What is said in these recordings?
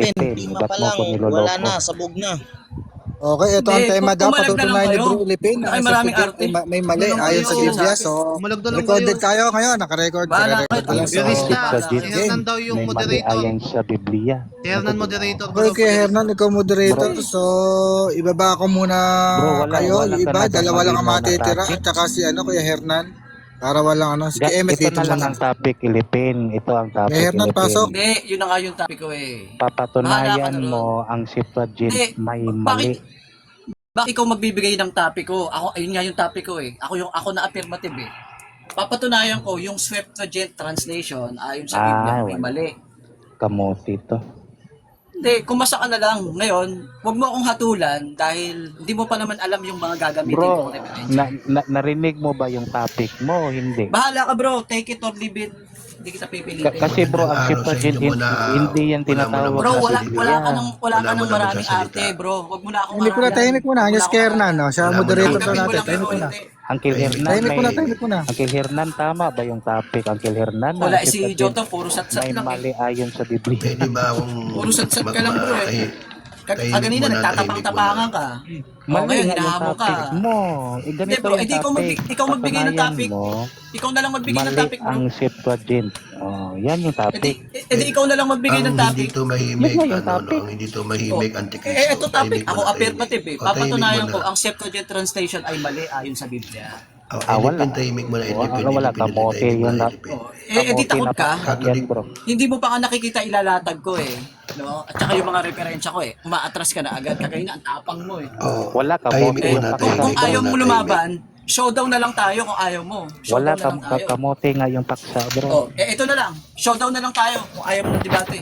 Ilipin. Lima Ba't pa mo lang, ko wala niloloko? na, sabog na. Okay, ito ang Hindi, tema daw. pumalag na lang Patutunayan ni kayo. Bro Ilipin Huwag na na kayo sa maraming Septuagint arte. may mali Ano lang ayon sa kayo? Biblia. So, Umalag na lang recorded kayo. tayo ngayon. Naka-record. Bahala Naka-record kayo. ko lang. So, Erista, si Septuagint. Hernan daw yung May mali moderator. ayon sa Biblia. Si Hernan moderator. okay, kay Hernan, ikaw moderator. Bro. So, ibaba ko muna Bro, kayo. wala Yung ka iba, na dalawa lang ang malinaw na matitira. topic. At saka si Kuya Hernan. Para walang Si Emet Ito dito na lang muna. ang topic, Ilipin. Ito ang topic, Kay Hernan, Ilipin. pasok. Hindi, yun na nga yung topic ko eh. Bahala ka Papatunayan na ron. mo ang Septuagint Hindi, may mali. bakit ikaw magbibigay ng topic ko? Ako, ayun nga yung topic ko eh. Ako na affirmative eh. Papatunayan ko yung Septuagint translation ayon sa Biblia may wala. mali. Kamuti to. Hindi, kumasa ka na lang. Ngayon, huwag mo akong hatulan dahil hindi mo pa naman alam yung mga gagamitin Bro, kong referensya. narinig mo ba yung topic mo? Hindi. Bahala ka bro, take it or leave it. Hindi kita pipilitin. Kasi bro, ang Septuagint, hindi yan tinatawag Bro, na wala ka nang Wala maraming magsasalita. arte, bro. Huwag mo na akong Tahimik muna, tahimik muna. Hanggang si Hernan, no? Siya Wala mo moderator na- daw natin. Tanggapin mo lang Tahimik pero muna. hindi. Uncle Hernan, Tahimik muna, tahimik muna. Uncle Hernan, tama ba yung topic? Uncle Hernan, Wala ang si Septuagint Jota, puro satsat may lang eh. mali ayon sa Biblia. Pwede ba akong... Puro satsat ka lang bro eh. tahimik Kaganina, muna, nagtatapang-tapangan ka. Mali Ngayon, nga yung hinahamon ka. topic mo. Hindi Ganito bro, yung hindi topic. ikaw magbigay ng Patunayan topic. mo, Ikaw na lang magbigay ng mali topic bro. ang Septuagint. Yan yung topic. Edi ikaw na lang magbigay ng Ang topic. hindi to mahimik, Yun nga yung ano, topic. ang hindi to mahimik, antikristo. Ito topic. Tahimik Ako muna, affirmative eh. tahimik. O, tahimik Papatunayan muna. ko, ang Septuagint translation ay mali ayon sa Biblia. Wala. Tahimik muna, Wala, kamote yun na. Di takot ka? Yan bro. Hindi mo pa nga nakikita ilalatag ko eh. No? At saka yung mga referensya ko eh. Umaatras ka na agad. Kagaya na, ang tapang mo eh. Wala ka, Tahimik bote. muna, Kung tahimik ayaw muna, mo tahimik. lumaban, showdown na lang tayo kung ayaw mo. Wala Showdown na ka, lang tayo. kamote nga yung paksa bro. Oh, ito na lang. Showdown na lang tayo kung ayaw mo ng debate.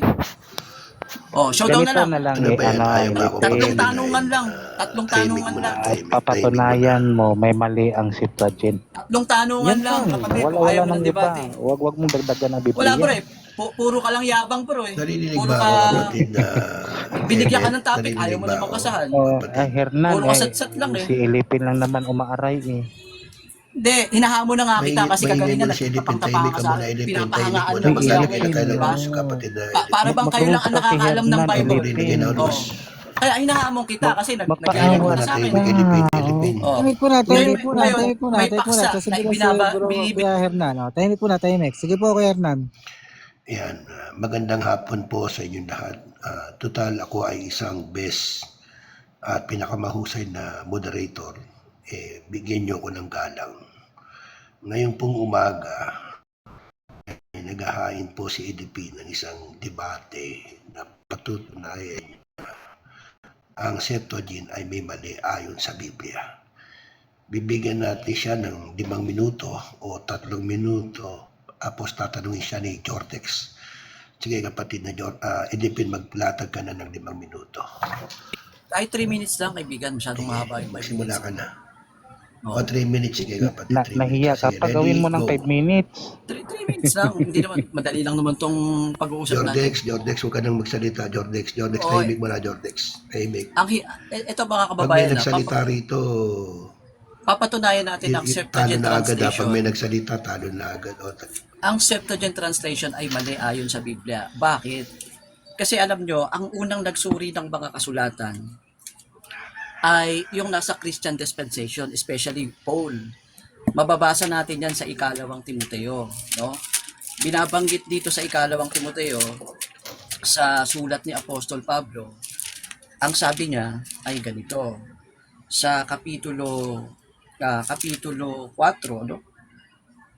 Oh, showdown na Ganito lang. na lang Ano ba yan? Ayaw ba ako? Tatlong Ilipin. tanungan lang. Tatlong tanungan lang. At papatunayan mo may mali ang Septuagint. Tatlong tanungan Yan lang. lang. Kapatid, Wala, kung ayaw wala mo nang ng iba. debate. Wag mong dagdagan na Biblia. Wala bro eh. Puro ka lang yabang bro eh. Naririnig Puro ba ka, ako, kapatid, na... binigyan ka ng topic, Naririnig ayaw mo ba naman ako? kasahan. Hernan, Puro kasatsat lang eh. si Ilipin lang naman umaaray eh. Hindi, hinahamon na nga kita kasi kaganina na siya, nagtapang-tapang ka sa akin. Pinapahangaan mo mo na sa magsalita akin, ka di ng ba? Diyos, kapatid na... Para bang kayo lang ang nakakaalam ng Bible. Naririnig na Oh. Diyos. Kaya hinahamon kita kasi Tahimik nag-iwan muna, ka sa akin. tahimik, Ilipin. Oh. Tahimik muna, tahimik muna, Ngayon, tahimik muna, may tahimik muna. paksa Tapos na sabihin si ibinaba- bro, binibig- Kuya Hernan. Tahimik muna, tahimik. Sige po, Kuya Hernan. Yan, magandang hapon po sa inyong lahat. Total, ako ay isang best at pinakamahusay na moderator. Bigyan niyo ko ng galang. Ngayon pong umaga, naghahain po si EDP ng isang debate na patutunayan na ang Septuagint ay may mali ayon sa Biblia. Bibigyan natin siya ng 5 minuto o 3 minuto, tapos tatanungin siya ni Jordex. Sige kapatid na EDP, maglatag ka na ng 5 minuto. Ay, 3 minutes lang kaibigan, masyadong mahaba yung 5 Simula minutes. ka na. Oh. O 3 minutes, sige kapatid. 3 Nahiya minutes. ka Sige, pa, gawin mo ready, ng go. 5 minutes. 3 minutes lang, hindi naman, madali lang naman tong pag-uusap natin. Jordex, huwag ka nang magsalita. Jordex, Oo, tahimik mo na, Jordex. Tahimik. Ito mga Pag may kababayan na, nagsalita rito, papatunayan natin ang talo Septuagint na agad. Pag translation. may nagsalita, talo na agad. Ang Septuagint translation ay mali ayon sa Biblia. Bakit? Kasi alam nyo, ang unang nagsuri ng mga kasulatan ay yung nasa Christian dispensation, especially Paul. Mababasa natin yan sa ikalawang Timoteo. No? Binabanggit dito sa ikalawang Timoteo, sa sulat ni Apostol Pablo, ang sabi niya ay ganito. Sa kapitulo 4, no?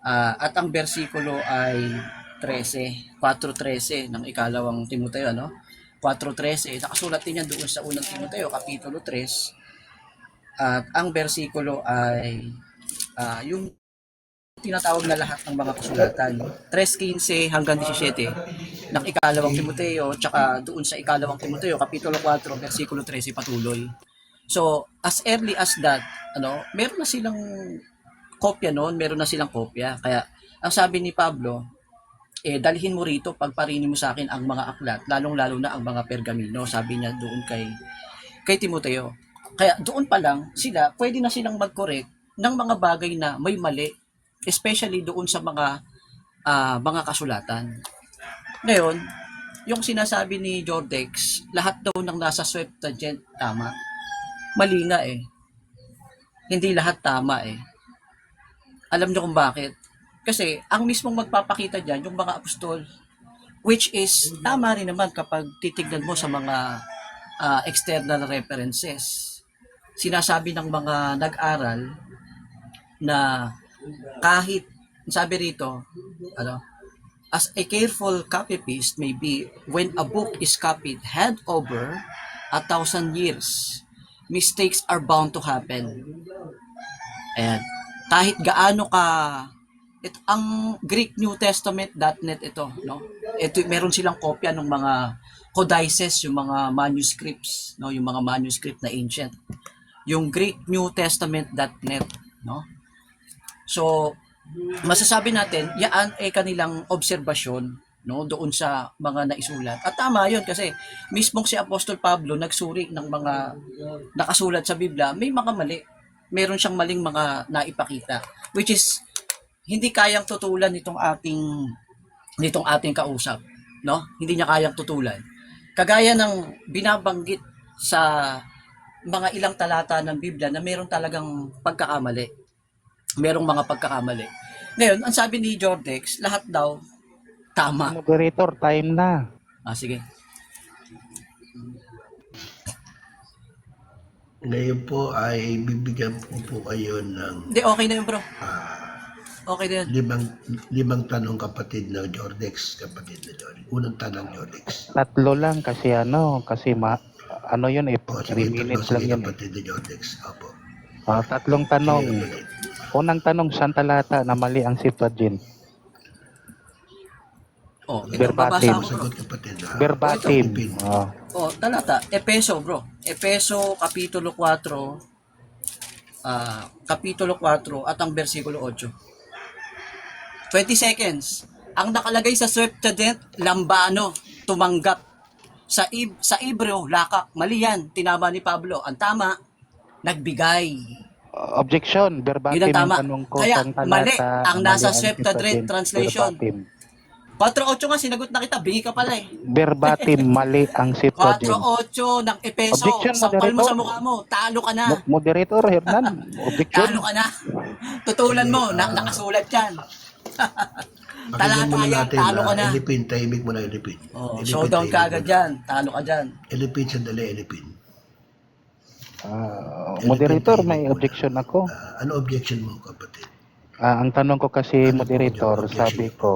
At ang bersikulo ay 4:13 ng ikalawang Timoteo, no? 4:13, nakasulat din yan doon sa unang Timoteo, kapitulo 3. At ang bersikulo ay yung tinatawag na lahat ng mga kasulatan, 3:15 hanggang 17 ng ikalawang Timoteo, tsaka doon sa ikalawang Timoteo, kapitulo 4, bersikulo 13 patuloy. So, as early as that, meron na silang kopya noon, meron na silang kopya. Kaya, ang sabi ni Pablo, dalhin mo rito, pagparini mo sa akin ang mga aklat, lalong-lalo na ang mga pergamino, sabi niya doon kay Timoteo. Kaya doon pa lang, pwede na silang mag-correct ng mga bagay na may mali, especially doon sa mga kasulatan. Ngayon, yung sinasabi ni Jordex, lahat daw ng nasa Septuagint tama. Mali nga eh. Hindi lahat tama eh. Alam niyo kung bakit? Kasi ang mismong magpapakita diyan yung mga apostol, which is tama rin naman kapag titignan mo sa mga external references. Sinasabi ng mga nag-aral na kahit sabi rito, as a careful copyist may be when a book is copied hand over 1,000 years, mistakes are bound to happen. And kahit gaano ka ang Greek New Testament.net ito, no? Ito meron silang kopya ng mga codices, yung mga manuscripts, no, yung mga manuscript na ancient. Yung Greek New Testament.net, no? So, masasabi natin, yan ay kanilang obserbasyon, no, doon sa mga naisulat. At tama 'yun kasi mismong si Apostol Pablo nagsuri ng mga nakasulat sa Biblia, may mga mali. Meron siyang maling mga naipakita, which is hindi kayang tutulan nitong ating kausap, no? Hindi niya kayang tutulan. Kagaya ng binabanggit sa mga ilang talata ng Biblia na meron talagang pagkakamali. Merong mga pagkakamali. Ngayon, ang sabi ni Jordex, lahat daw tama. Moderator, time na. Sige. Ngayon po ay bibigyan po kayo ng Hindi, okay na yun, bro. Okay na yun. limang tanong kapatid na Jordex, kapatid na Jordex. Unang tanong Jordex. 3 lang kasi ano yun eh, O, 3 sige, minutes sige, lang yun. kapatid na Jordex. Opo. 3 tanong. Sige, kapatid. Unang tanong, saan talata na mali ang Septuagint? Ito, Verbatim. babasa ko, bro. Sagot kapatid na. Verbatim. Talata. Efeso, bro. Efeso, Kapitulo 4, Kapitulo 4, at ang versikulo 8. 20 seconds. Ang nakalagay sa Septuagint, lambano, tumanggap. Sa Hebreo, lakak. Mali yan. Tinama ni Pablo. Ang tama, nagbigay. Objection, verbatim Yun ang tama. ang tanong ko. Kaya, saan talata mali ang nasa mali Septuagint translation. Verbatim. 4-8 nga, sinagot na kita. Bingi ka pala eh. Verbatim, mali ang Septuagint. 4-8 ng Efeso. Objection, Sampal mo moderator. sa mukha mo. Talo ka na. Moderator, Hernan. Objection. Talo ka na. Tutulan mo. Nakasulat yan. Pakinggan Talata muna yan. natin Talo ka na. Elipin, tahimik mo na Elipin. Showdown ka agad dyan. Talo ka dyan. Elipin, sandali Elipin. Moderator, may objection ako. Ano objection mo kapatid? Ang tanong ko kasi, Ano po moderator, yung objection? sabi ko,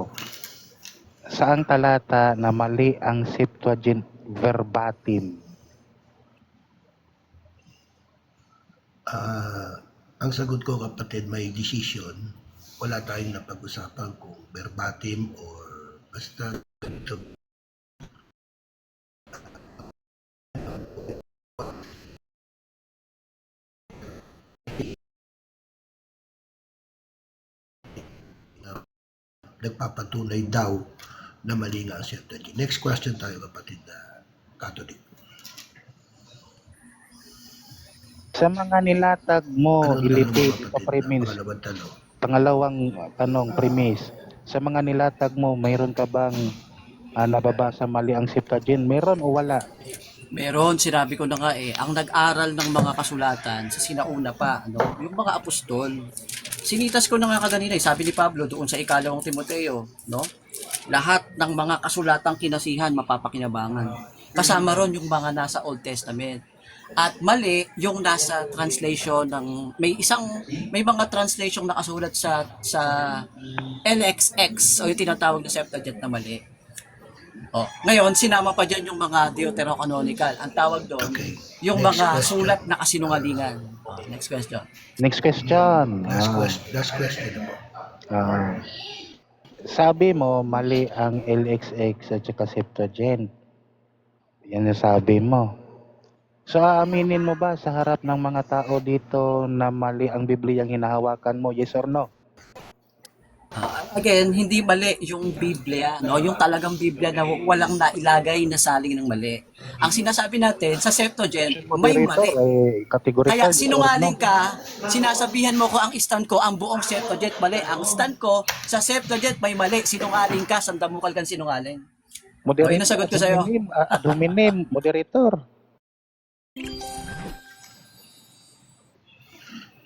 saang talata na mali ang Septuagint verbatim? Ang sagot ko kapatid, may decision. Wala tayong napag-usapan kung verbatim or basta ito. Nagpapatunay daw na mali nga ang Septuagint. Next question tayo kapatid na Catholic. Sa mga nilatag mo, Anong ilipid, tanong mo, ito kapatid, na premise. pangalawang tanong? Pangalawang tanong, premise. Sa mga nilatag mo, mayroon ka bang nababasa mali ang Septuagint? Meron o wala? Meron, sinabi ko na nga eh, ang nag-aral ng mga kasulatan sa sinauna pa, yung mga apostol. Sinitas ko na nga kaganina, sabi ni Pablo doon sa ikalawang Timoteo, lahat ng mga kasulatang kinasihan mapapakinabangan. Kasama ron yung mga nasa Old Testament. At mali yung nasa translation ng may mga translation nakasulat sa LXX o yung tinatawag na Septuagint na mali. Ngayon, sinama pa dyan yung mga deuterocanonical. Ang tawag doon, Okay. yung Next mga question. sulat na kasinungalingan. Next question. Next question. Last question na po. Sabi mo, mali ang LXX at saka Septuagint. Yan ang sabi mo. So, aaminin mo ba sa harap ng mga tao dito na mali ang Bibliyang hinahawakan mo? Yes or no? Again, hindi mali yung Biblia, yung talagang Biblia na walang nailagay na saling ng mali. Ang sinasabi natin, sa Septuagint, may mali. Categorical. Kaya sinungaling ka, sinasabihan mo ko ang stand ko, ang buong Septuagint mali. Ang stand ko, sa Septuagint may mali. Sinungaling ka, sandamukal kang sinungaling. Okay, nasagot ko sa'yo. Dominem, moderator.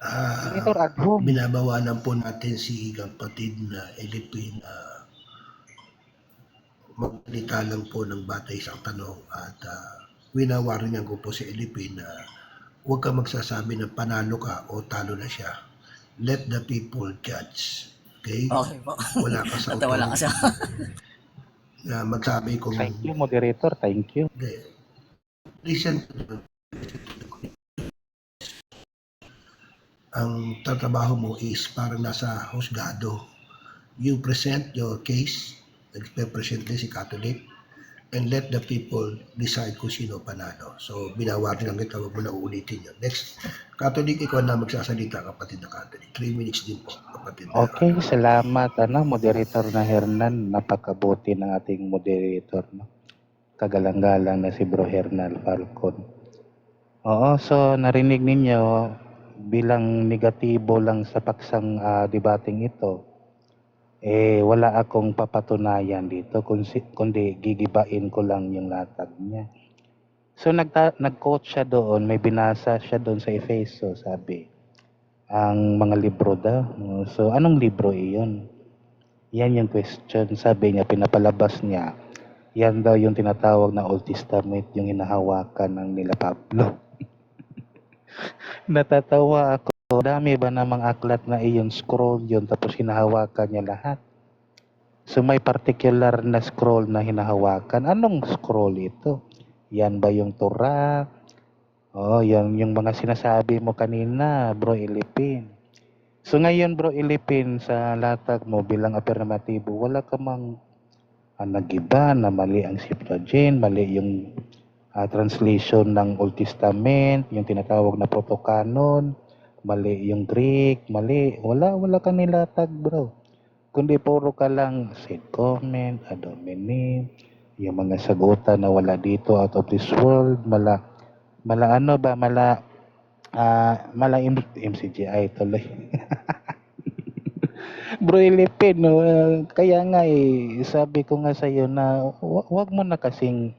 Moderator at home. Binabawalan po natin si kapatid na Elipin. Magsalita lang po ng batay sa tanong at winawaringan ko po si Elipin na huwag ka magsasabi na panalo ka o talo na siya. Let the people judge. Okay? Okay po. Wala ka sa Natawa lang kasi. na magsabi kung Thank you, moderator. Thank you. listen to the- ang tatrabaho mo is parang nasa husgado. You present your case, nagpe-present din si Catholic, and let the people decide kung sino panalo. So, binawari lang kita, wag mo na uulitin yun. Next, Catholic, ikaw na magsasalita, kapatid na Catholic. 3 minutes din po, kapatid na Okay, salamat moderator na Hernan. Napakabuti ng ating moderator, no? Kagalang-galang na si Bro Hernal Falcon. Oo, so narinig ninyo bilang negatibo lang sa paksang debating ito, wala akong papatunayan dito kundi gigibain ko lang yung latag niya. So nag-quote siya doon, may binasa siya doon sa Efeso, sabi, ang mga libro daw. So anong libro iyon? Yan yung question. Sabi niya, pinapalabas niya, yan daw yung tinatawag na Old Testament, yung hinahawakan ng nila Pablo. Natatawa ako. Dami ba namang aklat na iyon scroll yun tapos hinahawakan niya lahat? So may particular na scroll na hinahawakan. Anong scroll ito? Yan ba yung Torah? Oh, yan yung mga sinasabi mo kanina, Bro Ilipin. So ngayon, Bro Ilipin, sa latag mo bilang afirmatibo, wala ka mang nag-iba na mali ang Septuagint, mali yung translation ng Old Testament, yung tinatawag na proto-canon, mali yung Greek, mali. Wala ka nilatag, bro. Kundi puro ka lang said comment, ad hominem, yung mga sagutan na wala dito, out of this world, mala MCGI tuloy. Bro Ilipin, no, kaya nga sabi ko nga sa iyo na wag mo na kasing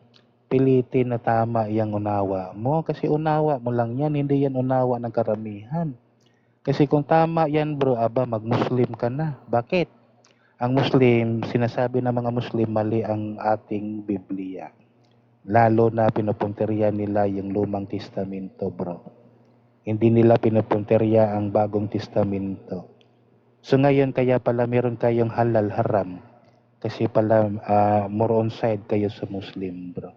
pilitin na tama yung unawa mo. Kasi unawa mo lang yan, hindi yan unawa ng karamihan. Kasi kung tama yan bro, mag-Muslim ka na. Bakit? Ang Muslim, sinasabi ng mga Muslim, mali ang ating Biblia. Lalo na pinupunteriya nila yung Lumang Testamento bro. Hindi nila pinupunteriya ang Bagong Testamento. So ngayon kaya pala meron kayong halal haram. Kasi pala more on side kayo sa Muslim bro.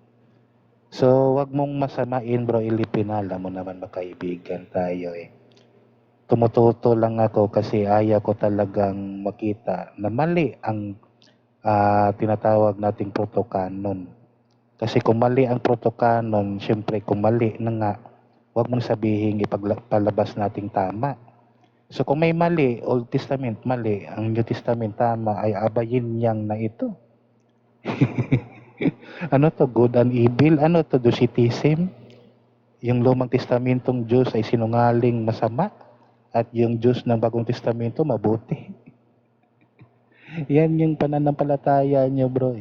So, wag mong masamain bro, Ilipin, alam mo naman magkaibigan tayo Tumututo lang ako kasi ayaw ko talagang makita na mali ang tinatawag nating proto-canon. Kasi kung mali ang proto-canon, syempre kung mali na nga, wag mong sabihin ipagpalabas nating tama. So kung may mali, Old Testament mali, ang New Testament tama, ay abayin niyang na ito. Ano to, good and evil? Ano to, Docetism? Yung Lumang Testamentong Diyos ay sinungaling masama at yung Diyos ng Bagong Testamento mabuti. Yan yung pananampalataya nyo bro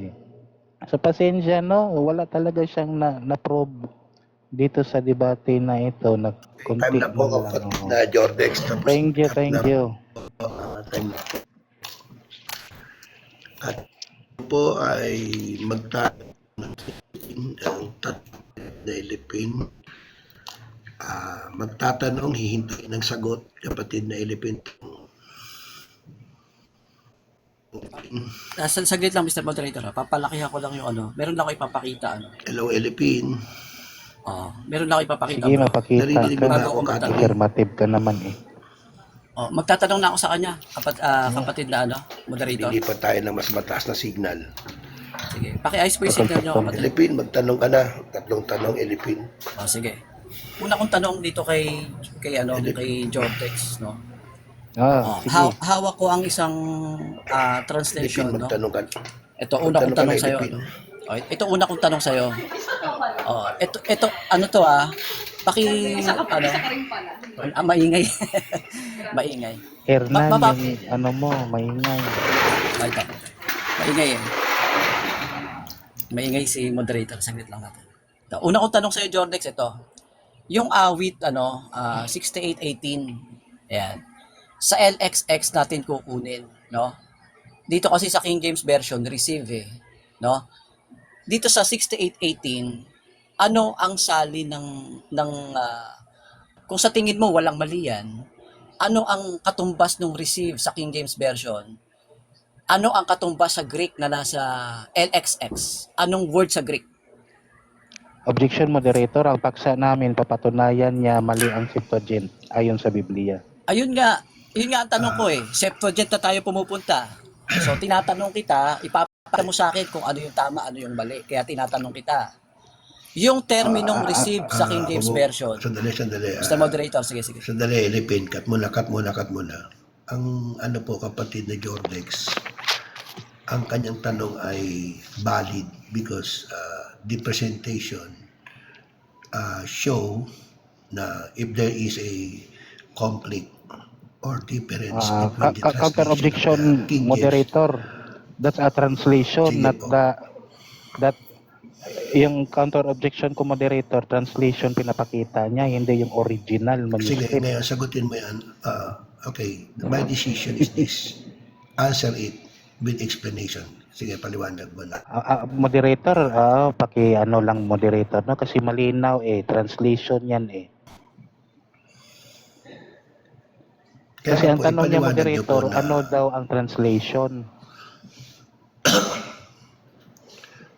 So pasensya no, wala talaga siyang na-probe dito sa debate na ito na time na po, kapatid na Jordex. Tapos Thank you. time na. At po ay magtatanong ang tatlo na Ilipin. Magtatanong, hihintayin ng sagot, kapatid na Ilipin. Saglit lang, Mr. Moderator. Papalakihan ko lang yung meron lang ako ipapakita. Hello, Ilipin. Meron lang ako ipapakita. Sige, bro. mapakita Narinig mo na Bago ako, ako Catholic. Affirmative ka naman Magtatanong na ako sa kanya, kapatid na moderator. Hindi pa tayo ng mas mataas na signal. Sige, paki-ayos po yung signal nyo, kapatid. Ilipin, magtanong ka na. Tatlong tanong, Ilipin. Sige. Una kong tanong dito kay Jordex, no? Sige. Hawak ko ang isang translation, Ilipin, no? magtanong ka. Ito una kong tanong sa iyo, Ilipin. no? Ito una kong tanong sa iyo. Ito ano to maingay. Maingay. Hernan, Baba- yung maingay. Ito. Maingay Maingay si moderator, saglit lang natin. Ito, una kong tanong sa iyo, Jordex, ito. Yung awit, 6818, ayan. Sa LXX natin kukunin, no? Dito kasi sa King James Version, receive no? Dito sa 6818, ano ang sali kung sa tingin mo walang mali yan, ano ang katumbas ng receive sa King James Version? Ano ang katumbas sa Greek na nasa LXX? Anong word sa Greek? Objection, moderator. Ang paksa namin, papatunayan niya mali ang Septuagint ayon sa Biblia. Yun nga ang tanong ko Septuagint na tayo pumupunta. So tinatanong kita, ipapakita mo sa akin kung ano yung tama, ano yung mali. Kaya tinatanong kita. Yung terminong receive sa King James Version. Sandali. Mr. Moderator, sige. Sandali, Lipin, cut muna. Ang ano po, kapatid na Jordex, ang kanyang tanong ay valid because the presentation show na if there is a conflict or difference between the Counter translation objection, of the King James. moderator. That's a translation, Sige not po. that yung counter objection ko, moderator, translation pinapakita niya, hindi yung original Sige, manuscript. ngayon sagutin mo yan. Okay, my decision is this. Answer it with explanation. Sige, paliwanag mo na. Moderator, ano lang, moderator, no? Kasi malinaw translation yan Kasi Kaya ang po, tanong niya, ipaliwanag niyo po moderator, na- ano daw ang translation?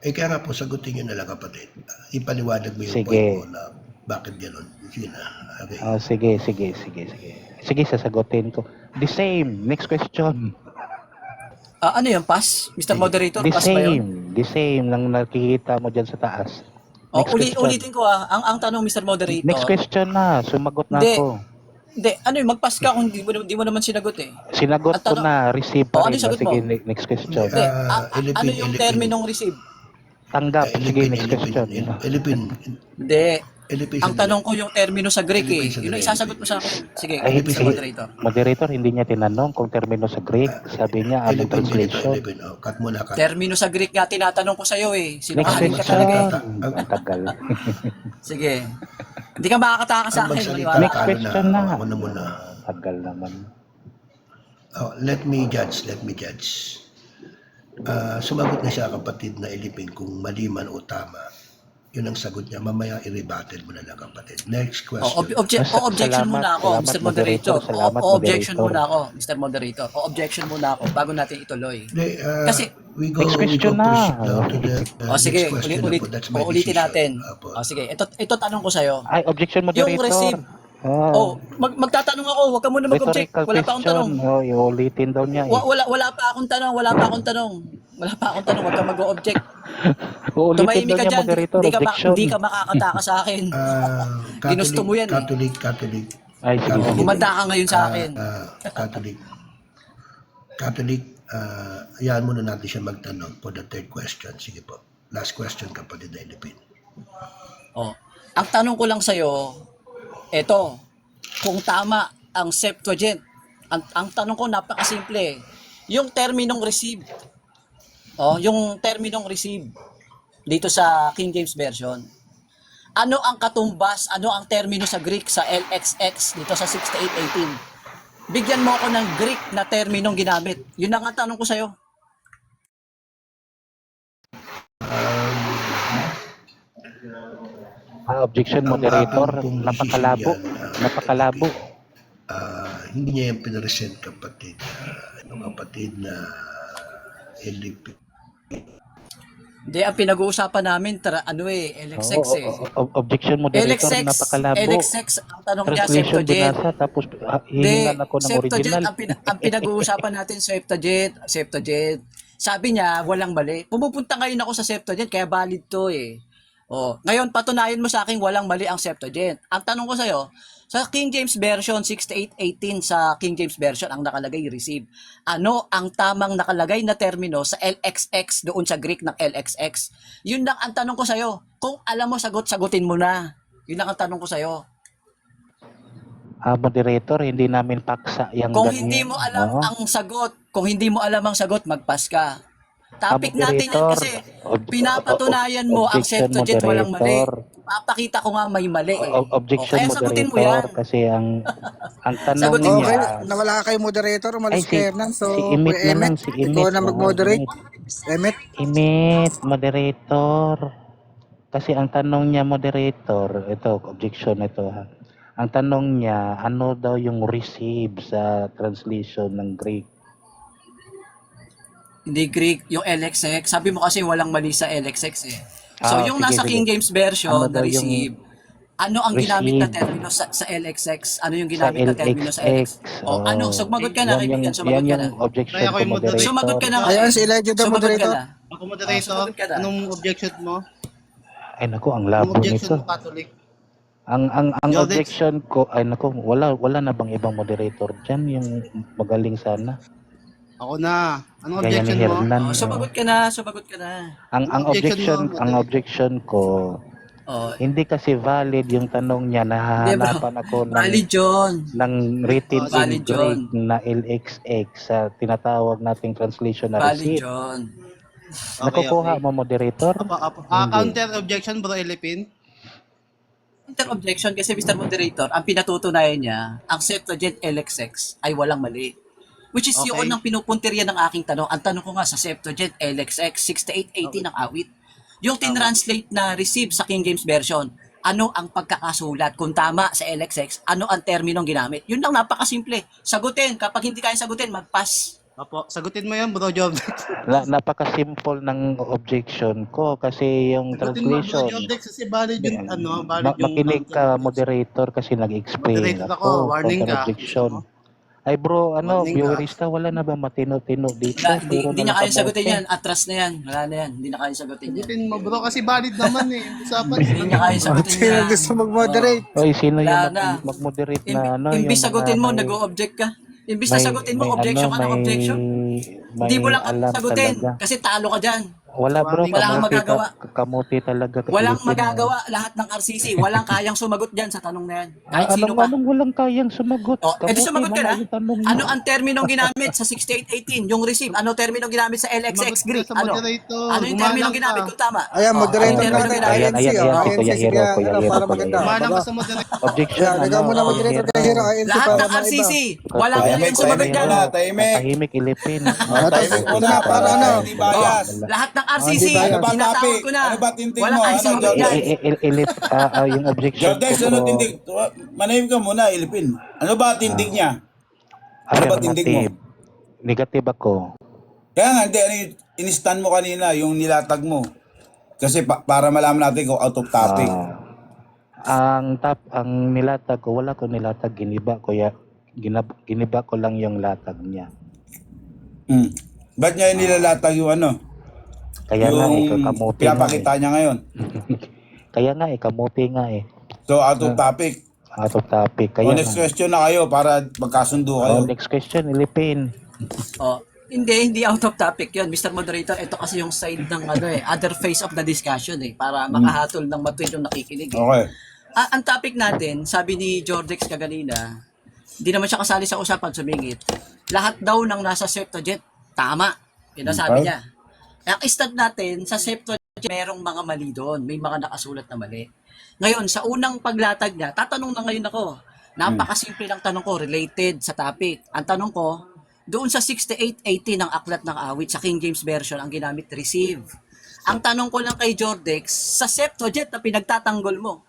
Kaya nga po, sagutin nyo na lang, kapatid. Ipaliwanag mo yung Sige. point mo na bakit gano'n. Sige na. Okay. Sige, sasagutin ko. The same. Next question. Ano yung pass? Mr. Moderator, The pass ba yun? same nang nakikita mo dyan sa taas. Next question. Ulitin ko ang tanong, Mr. Moderator. Next question na. Sumagot na Hindi. ako. Hindi, mag-pass ka kung di mo naman sinagot Sinagot Ang ko tanong- na. Receive pa ano rin. yung sagot Sige, mo? next question. Hindi, Ilipin, ano yung ilipin. terminong receive? Tanggap. Sige, next question. Hindi. Ang tanong ko yung termino sa Greek Yun ang isasagot mo sa akin. Sige, Ay, Mr. sige. Moderator. Moderator, hindi niya tinanong kung termino sa Greek. Sabi niya, anong translation? Cut mo na, cut. Termino sa Greek nga tinatanong ko sa iyo Next Sinungaling ka question. talaga Ang tagal. Sige. Hindi ka makakataka sa akin. Maniwala Next ka. question na. Ako na muna. Tagal naman. Let me judge. Sumagot na siya, kapatid na Ilipin, kung mali man o tama. Yun ang sagot niya. Mamaya i-rebuttal mo na lang, kapatid. Next question. Objection muna ako, Salamat, Mr. Moderator. Salamat, Objection moderator. muna ako, Mr. Moderator. Objection muna ako bago natin ituloy. Hindi, Kasi- we go Next question na. proceed now to the Sige, next question. Apo. That's my ulitin decision. natin. Apo. Sige, ito tanong ko sa'yo. Ay, objection, moderator. receive. Magtatanong ako, huwag ka muna mag-object. Rhetorical Wala pa akong tanong. question. Iulitin daw niya Wala pa akong tanong, Huwag ka mag-object. Uulitin Tumahimik daw ka niya, dyan. Moderator. Objection. Hindi ka makakataka sa akin. Ginusto mo yan, Catholic. Ay, sige. Humanda ka ngayon sa akin. Catholic, hayaan muna natin siya magtanong for the third question. Sige po. Last question, kapatid na Ilipin. Ang tanong ko lang sa'yo, eto, kung tama ang Septuagint, ang tanong ko napakasimple. Yung terminong receive, yung terminong receive dito sa King James Version, ano ang katumbas, ano ang termino sa Greek sa LXX dito sa 6818? Bigyan mo ako ng Greek na terminong ginamit. Yun ang tanong ko sa'yo. Objection, moderator. Ang pong Napakalabo. decision yan, Napakalabo. Hindi niya yung pinresent, kapatid. Kapatid na Ilipin. Hindi, ang pinag-uusapan namin, LXX Objection, moderator. Napakalabo. LXX, ang tanong niya, Translation Septuagint. binasa, tapos hihingan ako ng original. Ang pinag-uusapan natin, Septuagint. Sabi niya, walang mali. Pumupunta ngayon ako sa Septuagint, kaya valid to ngayon, patunayan mo sa akin walang mali ang Septuagint. Ang tanong ko sa'yo, sa King James Version 6818 sa King James Version ang nakalagay receive. Ano ang tamang nakalagay na termino sa LXX doon sa Greek ng LXX? Yun lang ang tanong ko sa'yo. Kung alam mo sagutin mo na. Yun lang ang tanong ko sa'yo. Moderator, hindi namin paksa yung Kung ganyan. hindi mo alam ang sagot, magpas ka. Topic natin yan kasi pinapatunayan mo ang objection Septuagint walang mali. moderator. Papakita ko nga may mali eh. Objection Kaya sagutin mo yan. moderator kasi ang tanong Sagutin mo Okay, niya, nawala kayo moderator, ay umalis si, kay Hernan. So, si Imit Kuya naman, Emet, si Imit. ikaw na mag-moderate. Emet, Imit, moderator. Kasi ang tanong niya, moderator, ito, objection ito ha. Ang tanong niya, ano daw yung receive sa translation ng Greek? Hindi Greek, yung LXX. Sabi mo kasi walang mali sa LXX eh. So yung Sige, nasa sige. King James version Ano na daw yung receive, ano ang ginamit na receive termino sa LXX? Ano yung sa ginamit na termino sa LXX? LXX? O ano, sumagot ka na, kaibigan, Yan sumagot ka yung na. objection Kaya ako ko, yung moderate. moderator. Sumagot ka na nga ayan eh. si Elijah the Sumagot ka moderator. na. Ako moderator. sumagot ka na. Anong objection mo? Ay naku, ang Anong labo objection nito. mo, Catholic? Ang Jordex? objection ko, ay naku, wala na bang ibang moderator diyan yung magaling sana? Ako na. Anong Gaya ni objection mo? Hernan. Sumagot ka na, sumagot ka na. Ang objection mo, ang moderator? objection ko, Oh, hindi kasi valid yung tanong niya. Hindi, bro. Nahahanapan ako valid John. ng written in Valid Greek yun. na LXX sa tinatawag nating translation na Valid receipt. John. Nakukuha mo, moderator? Apo. Hindi. Counter objection, bro Elipin. Inter-objection kasi Mr. Moderator, ang pinatutunayan niya, ang Septuagint LXX ay walang mali. Which is Okay. yun ang pinupuntirya ng aking tanong. Ang tanong ko nga sa Septuagint LXX 6880 ng awit. Yung tinranslate na receive sa King James Version, ano ang pagkakasulat? Kung tama sa LXX, ano ang terminong ginamit? Yun lang, napakasimple. Sagutin. Kapag hindi kaya sagutin, mag-pass. Apo, sagutin mo yan, bro Jordex. Napaka-simple ng objection ko kasi yung Sagutin mo, bro translation. Jordex, kasi valid yung, valid yung Makinig ka, moderator, kasi nag-explain Moderator ako, warning ka. objection. Ay bro, Warning ka. viewerista, wala na ba matino-tino dito? Wala, hindi, Puro hindi na niya kaya nakabote. sagutin yan. Atras na yan. Wala na yan. Hindi na kaya sagutin yan. Sagutin mo, bro, kasi valid naman eh. Usapan. Hindi niya kaya sagutin Sino yan. gusto mag-moderate? Oy, sino Wala yung na. mag-moderate Imbi- na ano? imbis yung sagutin mo, may- nag-o-object ka. Imbis na sagutin mo, objection ka ng objection. May Hindi mo lang alam sagutin talaga. kasi talo ka dyan. Wala bro, Wala kang magagawa. Kamuti talaga. Walang Pilipino. magagawa lahat ng RCC. Walang kayang sumagot dyan sa tanong na yan. Kahit sino ka. Anong walang kayang sumagot? O, edi Kamuti sumagot ka na. yung tanong mo. Ano ang terminong ginamit sa 6818? Yung receive. Ano terminong ginamit sa LXX Greek? Sa Ano? moderator. Ano yung terminong ginamit kung tama? Ayan, O, moderator ano yung terminong natin, ginamit? INC. Ayan, oh, si INC, Kuya sige, Hero, Kuya ano, Hero, para Kuya maganda. Hero. Kumanan Baba. ka sa moderator. Objection, Ayan, lagaw mo na Kuya moderator kay Hero, INC, Lahat para ng maiba. RCC. Walang Kuya kayang sumagot Hero, dyan. Tahimik, ilipin. Tahimik muna para ano? hindi bias. Lahat ng RCC. Hindi ba yan? Tinatawag ko na. Ano ba tinting Walang mo? kayang Ano, sumagot dyan. Ilip, yung objection Jordex, ko, ano bro. tindig? Manahim ka muna, Ilipin. Ano ba tindig niya? Ano ba tindig mo? Affirmative. Negative ako. Kaya nga, hindi, in-stand mo kanina, yung nilatag mo. Kasi para malaman natin kung out of topic. Ang nilatag ko, wala ko nilatag, giniba ko giniba ko lang yung latag niya. Ba't niya nilalatag yung ano? Kaya nga Yung kamuti pinapakita niya ngayon. Kaya nga kamuti nga So, out of topic. out of topic. Kaya O, next nga. question na kayo para magkasundo kayo. Next question, ilipin. Oh, hindi out of topic 'yon, Mr. Moderator. Ito kasi yung side ng other phase of the discussion para makahatol ng matuwid yung nakikinig. Okay. Ang topic natin, sabi ni Jordex kaganina, hindi naman siya kasali sa usapan, sumingit. Lahat daw ng nasa Septuagint, tama. Yun ang sabi Okay. niya. Ang stat natin, sa Septuagint, merong mga mali doon. May mga nakasulat na mali. Ngayon, sa unang paglatag niya, tatanong na ngayon ako. Napakasimple ng tanong ko, related sa topic. Ang tanong ko, doon sa 6880 ng Aklat ng Awit, sa King James Version, ang ginamit, receive. Ang tanong ko lang kay Jordex, sa Septuagint na pinagtatanggol mo,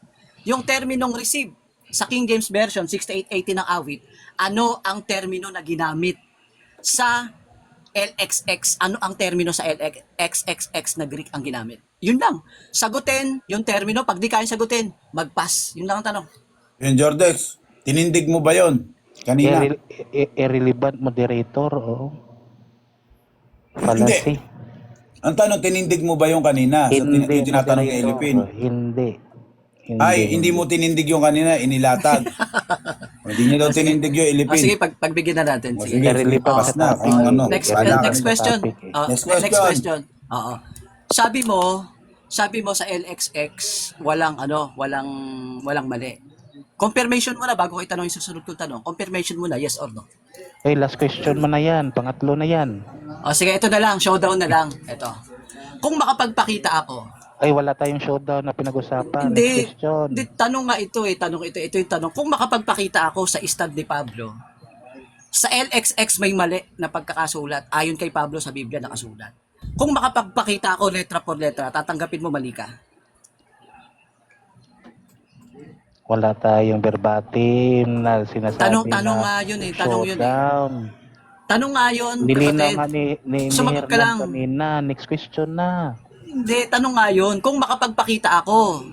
yung terminong receive sa King James Version 6880 ng awit, ano ang termino na ginamit sa LXX? Ano ang termino sa LXX na Greek ang ginamit? Yun lang. Sagutin yung termino. Pag di kaya sagutin, mag-pass. Yun lang ang tanong. Yun, Jordex, tinindig mo ba yon kanina? Irrelevant moderator, oo. Fallacy. Ang tanong, tinindig mo ba yung kanina? So, Hindi, yung tinatanong ni moderator. Elipin. Hindi. Ay, hindi mo tinindig yung kanina, inilatag. Hindi niya daw tinindig yung Ilipin. Sige, pagbigyan na natin. Sige. Sige, Irrelevant pass sa na. topic. Kung ano, Next, wala ka next na. question. topic eh. Next Next question. question. Oo. Sabi mo sa LXX, walang mali. Confirmation mo na bago ko itanong yung susunod kong tanong. Confirmation mo na, yes or no? Last question mo na yan. Pangatlo na yan. O sige, ito na lang, showdown na lang. Ito. Kung makapagpakita ako, Ay, wala tayong showdown na pinag-usapan. hindi, Next question. hindi, tanong nga ito eh, ito yung tanong. Kung makapagpakita ako sa Istad ni Pablo, sa LXX may mali na pagkakasulat, ayon kay Pablo sa Biblia nakasulat. Kung makapagpakita ako letra por letra, tatanggapin mo mali ka. Wala tayong verbatim na sinasabi Tanong na nga yun eh, tanong yun eh. showdown. Tanong nga yun, Nilinaw kapatid. nga ni Sumagot ka lang. Herman kanina. Next question na. Hindi, tanong nga yun, kung makapagpakita ako,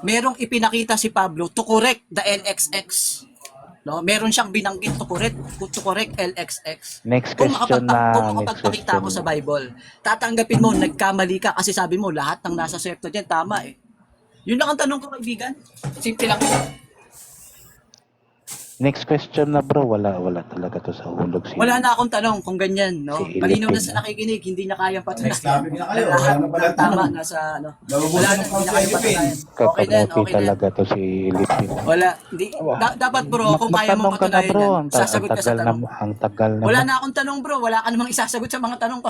merong ipinakita si Pablo to correct the LXX. No, meron siyang binanggit to correct LXX. Next Kung question na. kung Next makapagpakita ako question. sa Bible, tatanggapin mo nagkamali ka kasi sabi mo lahat ng nasa Septuagint tama eh. Yun lang ang tanong ko, kaibigan. Simple lang yun. Next question na bro. Wala talaga to sa hulog. Wala na akong tanong kung ganyan, no? Si Malinaw na Ilipin, sa nakikinig, hindi na kayang patunayan. Next topic na kayo. Lahat Wala na pala ng tama tanong. nasa ano. Naubusan Wala na, ng hindi na Papa kayang Ilipin. patunayan. Okay din, Kakamuti okay din. talaga to si Ilipin. Wala, hindi. Dapat bro, kung kaya mo Magtanong ka na patunayan bro. yan, sasagot ka sa tanong. Ang tagal na. Wala na akong tanong bro, wala ka namang isasagot sa mga tanong ko.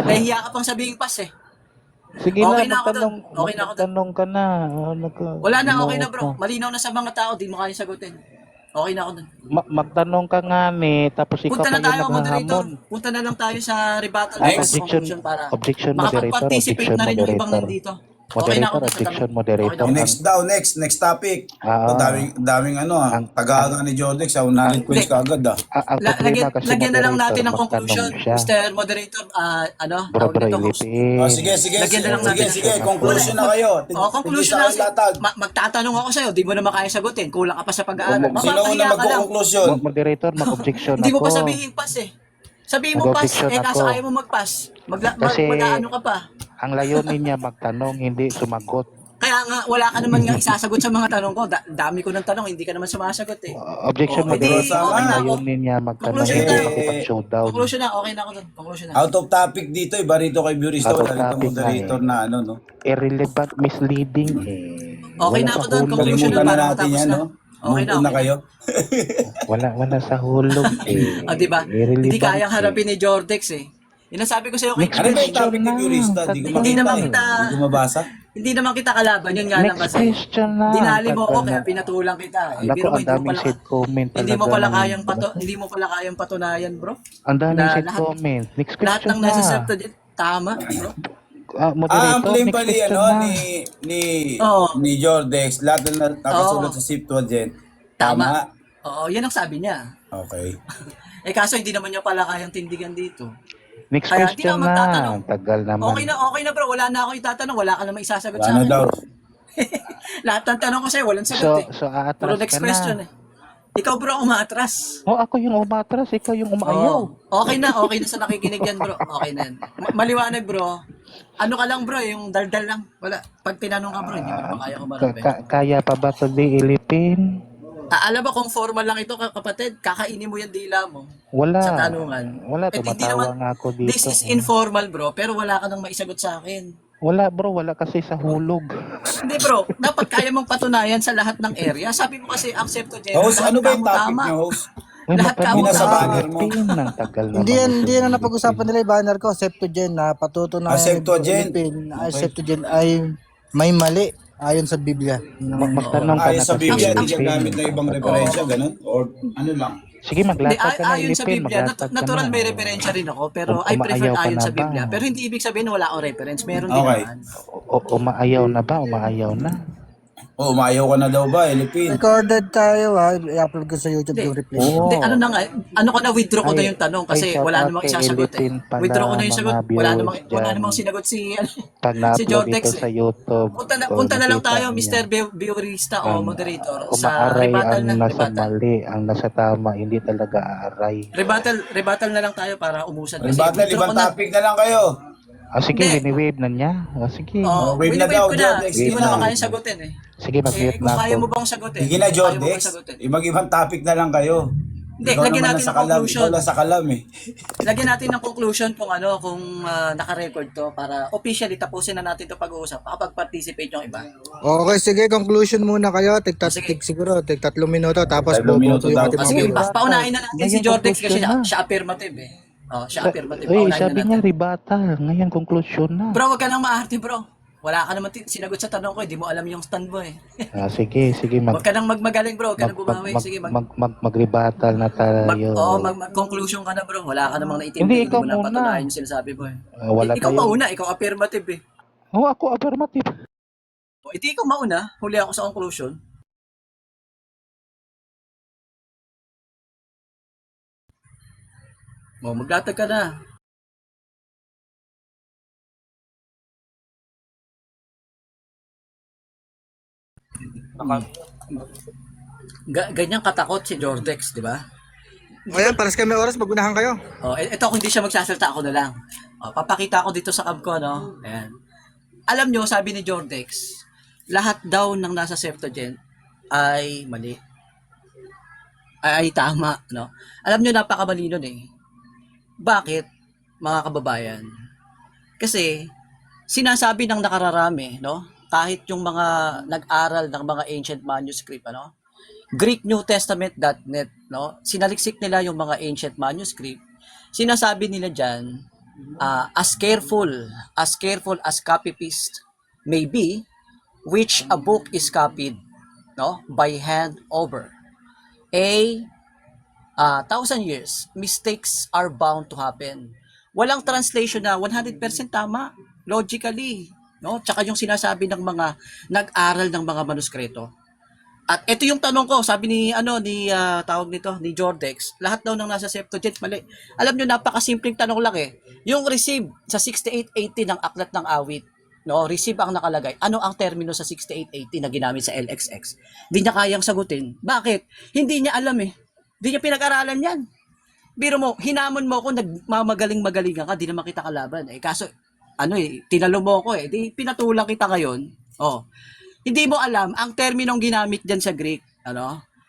Nahihiya ka pang sabihin pas eh. Sige Okay na, na ako dun. Okay na ako dun. magtanong ka na. Wala na, okay na bro. Malinaw na sa mga tao, di mo kaya sagutin. Okay na ako dun. Magtanong ka nga ni, tapos ikaw Punta pa na tayo, yung moderator. naghahamon. Punta na lang tayo sa rebuttal Next. versus conclusion para Objection, moderator. makapag-participate Objection, na rin yung ibang moderator. nandito. Okay na ako Moderator, dun. objection, Okay moderator. na ako. Next daw, next topic. Ah, Daming ano taga-aga ni Jordex, knowledge points ka agad ang problema kasi Lagyan na lang moderator, natin ng magtanong conclusion. siya. Mr. Moderator, Bro, tawag nito, host. Ilipin. Sige, Lagyan na lang natin. sige, conclusion na kayo. Conclusion na. Magtatanong ako sa'yo, di mo na makaya sagutin. Kulang ka pa sa pag-aaral. Sino una Mapapahiya ka lang. magko-conclusion? Moderator, mag-objection Hindi mo ako. pa sabihin pass eh. Sabihin mo pass, Mag-objection kaso ako. ayaw mo mag-pass. Kasi- Mag-ano ka pa. Ang layunin niya magtanong, hindi sumagot. Kaya nga, wala ka naman nga isasagot sa mga tanong ko. Dami ko ng tanong, hindi ka naman sumasagot eh. Objection, Oh, hindi, moderator. okay Ang na. layunin niya magtanong, Conclusion hindi na. makipag-showdown. Conclusion na, okay na ako dun. Conclusion na. Out of topic dito, iba rito kay Burista, Out of wala rito topic na moderator eh. na ano, no? Irrelevant, misleading Okay Wala na ako sa dun. hulog. Conclusion na Kalimutan na para natin matapos yan, na. no? Okay na, Move on na okay kayo. Wala sa hulog Diba? Irrelevant Hindi kayang eh. harapin ni Jordex eh. Yun ang sabi ko sa'yo, Next Ano ba yung question topic ni na. Burista? Di ko Hindi makita naman eh. kita- Hindi ko mabasa. hindi naman kita kalaban. Yun nga lang Next kasi. question na. Dinali mo ako Tagal kaya na. pinatulang kita. Eh, Naku, biro mo, ang daming shade comment hindi mo talaga pala ng- kayang hindi mo pala kayang patunayan, bro. Ang daming na shade lahat- comment. Next Lahat question ng nasa na. Septuagint tama, bro. Ang Moderator, claim next pali question ano na. Oo. ni Jordex, lahat na nakasulat Oo. sa Septuagint. Tama. Tama. Oo, yan ang sabi niya. Okay. Eh kaso hindi naman niya pala kayang tindigan dito. Next Kaya di question na magtatanong. na. Tagal naman. Okay na bro, wala na ako itatanong, wala ka namang isasagot sa Ano akin. daw? Lahat ng tanong ko sa'yo, walang So, sagot eh. so Puro aatras next ka question na. eh. Ikaw bro, umaatras. Oh, ako yung umatras, ikaw yung umaayaw. Okay na sa nakikinig yan bro. Okay na yan. Maliwanag bro. Ano ka lang bro, yung daldal lang. Wala. Pag tinanong ka bro, hindi mo naman kaya kumarapin. Kaya pa ba today, Ilipin? Alam mo kung formal lang ito kapatid, kakainin mo yung dila mo Wala. sa tanungan. Wala, Eh, hindi tumatawa naman- nga ako dito. This is informal bro, pero wala ka nang maisagot sa akin. Wala bro, wala kasi sa hulog. Hindi bro, dapat kaya mong patunayan sa lahat ng area. Sabi mo kasi accept to Host, ano ba yung topic tama. niyo, host? Uy, Lahat ka mapagod mo na sa ako, banner mo. Ilipin. Ang tagal naman. Hindi yan na napag-usapan nila yung banner ko, Septuagint na patutunayan Septuagint. Ay, Septuagint ay may mali ayon sa Biblia. Magtanong ka na Ayon sa kasi, Biblia, di siya Ilipin. gamit na ibang referensya, ganun? Or ano lang? Sige, Hindi, maglatag ka na, ayon sa Ilipin. Biblia, Maglatag ka natural na. may referensya rin ako, pero Um- I prefer umaayaw ka ayon na sa ba? Biblia. Pero hindi ibig sabihin wala akong reference, meron din Okay. naman. Umaayaw na ba? Umaayaw na? Oh, umayaw ka na daw ba, Elipin? Recorded tayo ha, i-upload ko sa YouTube yung replay. Oo. Hindi, ano na nga, ano ko na withdraw ko na Ay, yung tanong kasi ay, shout wala out namang kay isasagot eh. Elipin pala, Withdraw ko na yung mga sagot. Wala viewers namang dyan. sinagot si Pag si na-upload Jordex ito sa eh. YouTube, Punta na lang makita tayo, niya. Mr. Biorista o moderator sa Umaaray rebuttal ang na nasa rebuttal. mali, ang nasa tama, hindi talaga aaray. Rebuttal na lang tayo para umusan kasi. Battle, withdraw ibang ko na. topic na lang kayo. Sige, Hindi. wini-wave na niya. Sige. Oh, Wave na wini-wave daw, ko na. Jordex. Hindi mo Wave naman na. kaya sagutin eh. Sige, mag-mute Kung na kaya ako. mo bang sagutin? Sige na, Kung kaya mo bang Jordex. sagutin? Ibang topic na lang kayo. Hindi, Ikaw lagyan naman natin nasa ng kalam. conclusion. Ikaw lang sa kalam eh. Lagyan natin ng conclusion kung naka-record to para officially tapusin na natin to pag-uusap. Makapag-participate yung iba. Okay, sige, conclusion muna kayo. Sige. Siguro, 3 minuto. Tapos 3 minuto boboto yung daw. ating Sige, mga viewers. paunahin na natin si Ngayon, Jordex kasi conclusion na. siya affirmative eh. Siya affirmative. Uy, Paunahin na sabi niya natin. rebuttal. Ngayon, conclusion na. Bro, wag ka nang maarte, bro. Wala ka naman sinagot sa tanong ko, hindi mo alam yung stand mo eh. Sige, Wag ka nang magmagaling, bro. Wag ka nang bumawi. Sige, mag-rebuttal na tayo. conclusion ka na, bro. Wala ka namang Hindi, naitindi, ikaw mo na muna. patunayan yung sinasabi mo eh. Wala Ikaw tayong... mauna, ikaw affirmative eh. Ako affirmative. Iti ikaw mauna, huli ako sa conclusion. Maglatag ka na. Ganyan katakot si Jordex, di ba? O yan, paras kami oras, magunahan kayo. Ito kung hindi siya magsasalta, ako na lang. Papakita ko dito sa cam ko, no? Ayan. Alam nyo, sabi ni Jordex, lahat daw ng nasa Septuagint ay mali. Ay tama, no? Alam nyo, napakamali nun eh. Bakit, mga kababayan? Kasi, sinasabi ng nakararami, no? Kahit yung mga nag-aral ng mga ancient manuscript, ano? GreekNewTestament.net, no? Sinaliksik nila yung mga ancient manuscript. Sinasabi nila diyan, as careful as copyist may be, which a book is copied, no, by hand over a 1,000 years, mistakes are bound to happen. Walang translation na 100% tama logically, no? Tsaka yung sinasabi ng mga nag-aral ng mga manuskrito. At ito yung tanong ko, sabi ni tawag nito ni Jordex, lahat daw ng nasa Septuagint mali. Alam niyo, napakasimpleng tanong lang eh. Yung receive sa 6880 ng Aklat ng Awit, no, receive ang nakalagay. Ano ang termino sa 6880 na ginamit sa LXX? Hindi niya kayang sagutin. Bakit? Hindi niya alam eh. Hindi niya pinag-aralan 'yan. Biro mo, hinamon mo ako, nagmamagaling-magaling ka, di naman kita kalaban. Kaso tinalo mo ako eh. Di pinatulang kita ngayon. Hindi mo alam ang terminong ginamit diyan sa Greek,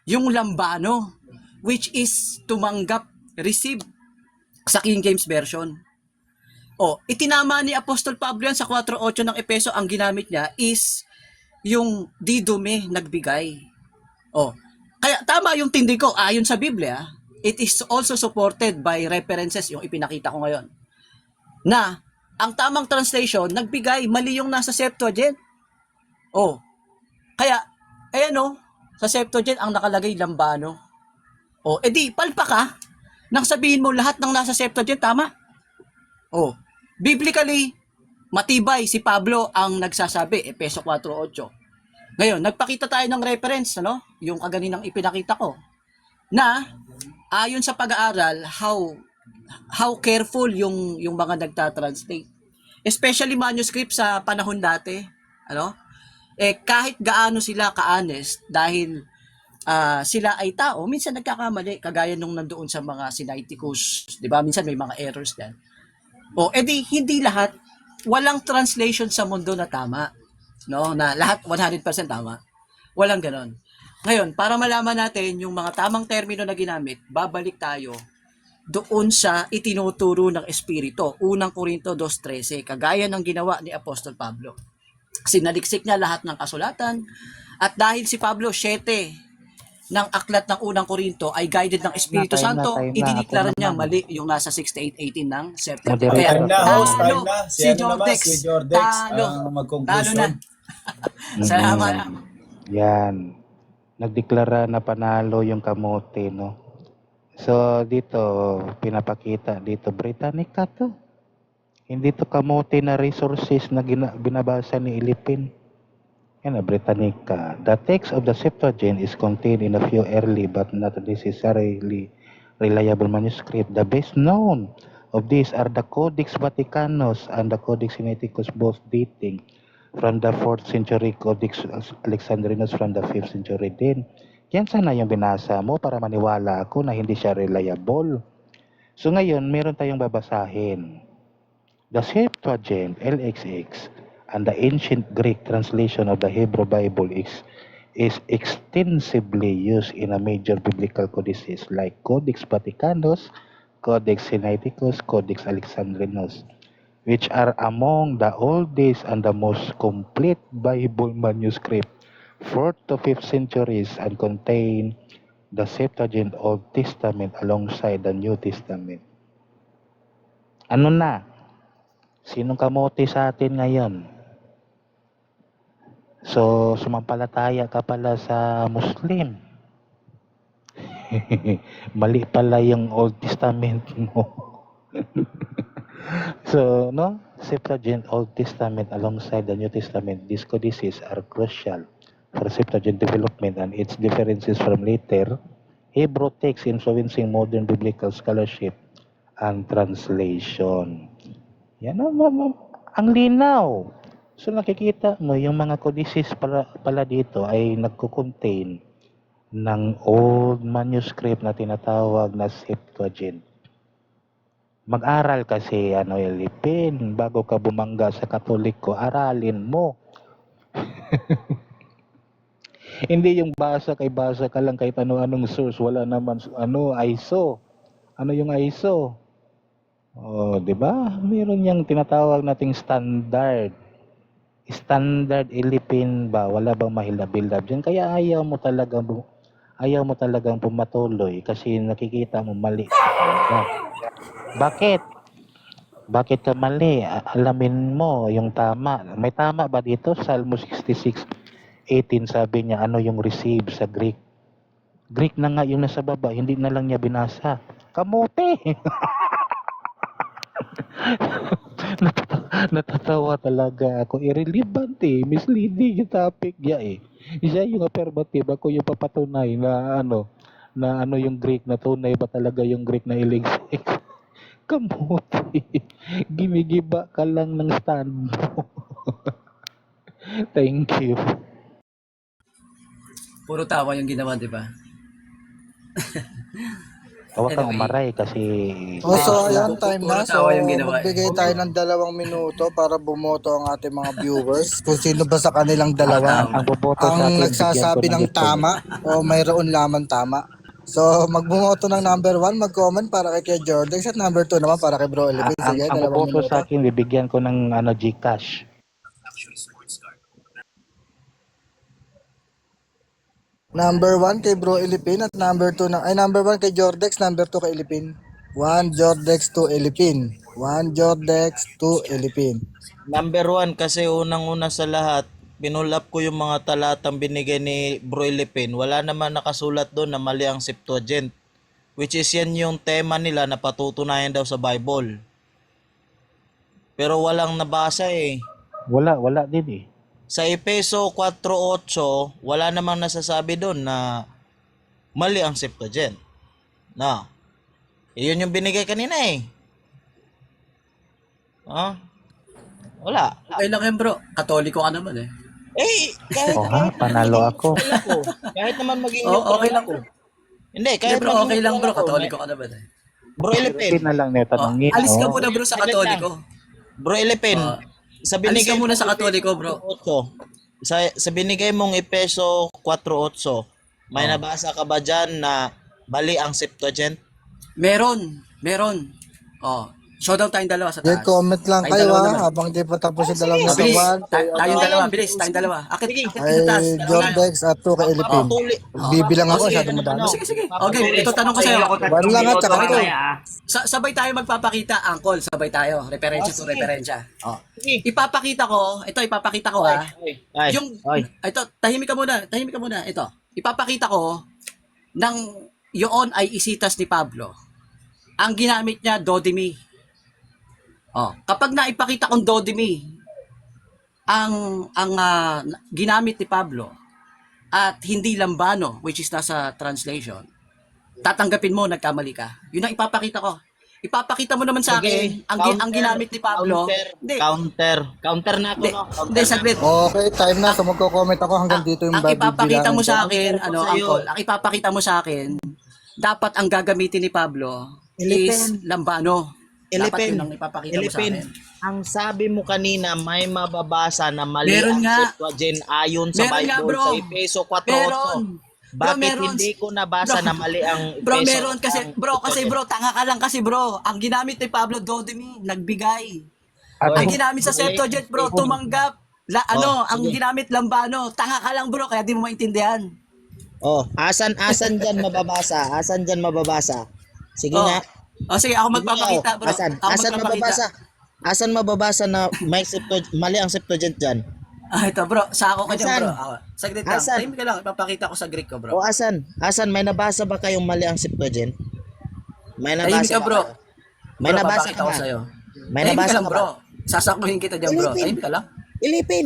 yung lambano, which is tumanggap, receive sa King James Version. Itinama ni Apostol Pablo yan sa 4:8 ng Epeso, ang ginamit niya is yung didume, nagbigay. Kaya tama yung tindi ko, ayon sa Biblia, it is also supported by references, yung ipinakita ko ngayon, na ang tamang translation, nagbigay, mali yung nasa Septuagint. Kaya, sa Septuagint ang nakalagay lambano. Edi, palpa ka, nang sabihin mo lahat ng nasa Septuagint, tama? Biblically, matibay si Pablo ang nagsasabi, Epeso 4:8. Ngayon, nagpakita tayo ng reference, yung kaganinang ipinakita ko, na ayon sa pag-aaral, how careful yung mga nagtatranslate. Especially manuscript sa panahon dati, kahit gaano sila ka-honest, dahil sila ay tao, minsan nagkakamali, kagaya nung nandoon sa mga Sinaiticus, di ba? Minsan may mga errors yan. Edi hindi lahat, walang translation sa mundo na tama, na lahat 100% tama. Walang ganon. Ngayon, para malaman natin yung mga tamang termino na ginamit, babalik tayo doon sa itinuturo ng Espiritu. Unang Korinto 2:13, kagaya ng ginawa ni Apostol Pablo. Sinaliksik niya lahat ng kasulatan, at dahil si Pablo 7 ng aklat ng unang Korinto ay guided ng Espiritu Santo, idineklara niya mali yung nasa 6818 ng September. Moderator. Time na, host, Talo time na. si Jordex. Si Jordex Talo. ang Talo mag-conclusion. na. Salamat. Yan. Nagdeklara na panalo yung kamote, no? So, dito, pinapakita dito, Britannica to. Hindi to kamote na resources na binabasa ni Ilipin. Yan na, Britannica. The text of the Septuagint is contained in a few early but not necessarily reliable manuscripts. The best known of these are the Codex Vaticanus and the Codex Sinaiticus, both dating from the 4th century, Codex Alexandrinus from the 5th century din. Yan sana yung binasa mo para maniwala ako na hindi siya reliable. So ngayon, meron tayong babasahin. The Septuagint, LXX, and the ancient Greek translation of the Hebrew Bible is extensively used in a major biblical codices like Codex Vaticanus, Codex Sinaiticus, Codex Alexandrinus, which are among the oldest and the most complete Bible manuscript, 4th to 5th centuries, and contain the Septuagint Old Testament alongside the New Testament. Ano na? Sinong kamote sa atin ngayon? So, sumampalataya ka pala sa Muslim. Mali pala yung Old Testament mo. So, no? Septuagint Old Testament alongside the New Testament, these codices are crucial for Septuagint development and its differences from later Hebrew texts influencing modern biblical scholarship and translation. Yan ang linaw. So nakikita mo yung mga codices pala dito ay nagko-contain ng old manuscript na tinatawag na Septuagint. Mag-aral kasi Elipin, bago ka bumangga sa Katoliko, aralin mo. Hindi yung basa ka lang kahit ano-anong source, wala naman ISO. Ano yung ISO? Oh, 'di ba? Meron yang tinatawag nating standard. Standard Ilipin ba? Wala bang mahilab-hilab diyan? Kaya ayaw mo talagang pumatuloy kasi nakikita mo mali. Bakit? Bakit ka mali? Alamin mo yung tama. May tama ba dito? Psalm 66:18 sabi niya, ano yung receive sa Greek? Greek na nga yung nasa baba, hindi na lang niya binasa. Kamote! Natatawa talaga ako. Irrelevant misleading yung topic niya Siya yung affirmative, ako yung papatunay na yung Greek na tunay ba talaga yung Greek na iligsik. Kamote. Gimigiba ka lang ng stand mo. Thank you. Puro tawa yung ginawa, di ba? Huwag kang Anyway. umaray kasi So, ayan, time na. So, Puro tawa yung ginawa, magbigay tayo ng 2 minuto para bumoto ang ating mga viewers. Kung sino ba sa kanilang dalawa ang boboto sa ang akin, nagsasabi bigyan ko ng tama o mayroon lamang tama. So, magbumoto ng number 1, mag-comment para kay Kuya Jordex at number 2 naman para kay Bro Elvin. ang Sige, 2 boboto minuto. sa akin, bibigyan ko ng Gcash. Number 1 kay Bro Elipin at number 2 number 1 kay Jordex, number 2 kay Elipin. 1 Jordex, 2 Elipin. 1 Jordex, 2 Elipin. Number 1 kasi unang-una sa lahat, pinulap ko yung mga talatang binigay ni Bro Elipin. Wala naman nakasulat doon na mali ang Septuagint. Which is yan yung tema nila na patutunayan daw sa Bible. Pero walang nabasa Wala din Sa Efeso 4:8, wala namang nasasabi doon na mali ang Septuagint. Na. Yun yung binigay kanina Wala. Okay lang yan, bro. Katoliko ka naman Kahit panalo ako. kahit naman maging Okay lang, bro. Hindi, Hindi, kahit bro, maging okay lang, bro. neutral ako, Katoliko ka naman Bro Elipin. Hindi na lang na tanongin. Alis ka muna, bro, sa katoliko. Bro Elipin. Sa Alis ka binigay muna mong sa katoliko, bro. 4:8, sa binigay mong Efeso 4:8, may nabasa ka ba dyan na mali ang Septuagint? Meron. Showdown tayong dalawa sa taas. comment lang Tayong kayo dalawa naman. habang di pa tapos yung dalawang Bilis. nasawan. Tayong dalawa, bilis. Tayong dalawa. Akit sa taas. Ay Jordex at 2 kay Elipin. Bibilang ako, Sige. masyadong madami. Sige. Okay, ito tanong ko sa'yo. One lang at saka ito. Sabay tayo magpapakita, Uncle. Sabay tayo. Referensya to referensya. Ipapakita ko ha. Ito, tahimik ka muna. Ito. Ipapakita ko yun ay isitas ni Pablo. Ang ginamit niya, dodimi. Kapag naipakita kong dodimi, ang ginamit ni Pablo at hindi lambano, which is nasa translation, tatanggapin mo nagkamali ka. Yun ang ipapakita ko. Ipapakita mo naman sa akin ang ginamit ni Pablo. Counter na ako, Hindi, no? hindi, saglit. Okay, time na. So magko-comment ako hanggang dito yung Ang ipapakita mo sa bibilangin akin, Uncle, ang ipapakita mo sa akin, dapat ang gagamitin ni Pablo is lambano. Dapat yun ang ipapakita mo sa akin. Ang sabi mo kanina, may mababasa na mali Meron ang nga. Septuagint ayon sa Meron Bible nga, bro. sa Efeso 4:8. Meron. Bakit meron. hindi ko nabasa na mali ang Bro, Efeso? meron kasi, tanga ka lang kasi, bro. Ang ginamit ni Pablo Dodimi, nagbigay. Ang ginamit sa Septuagint, bro, tumanggap. Ang ginamit lambano. Tanga ka lang, bro, kaya di mo maintindihan. asan dyan mababasa? Sige nga. O sige, ako magpapakita, bro. Asan? Ako Asan magpapakita. mababasa? Asan mababasa na may mali ang Septuagint dyan? Ito bro, sa ako ka dyan Asan? bro. Saglit lang. Asan? Tahimik ka lang, ipapakita ko sa Greek ko bro. O asan? Asan? May nabasa ba kayong mali ang Septuagint? May Tahimik nabasa ka bro. ba? May Bro, nabasa papakita ka ko ba? sa'yo. May Tahimik nabasa ka lang ka bro. ba? Sasakuhin kita dyan bro. Ilipin. Tahimik ka lang. Ilipin.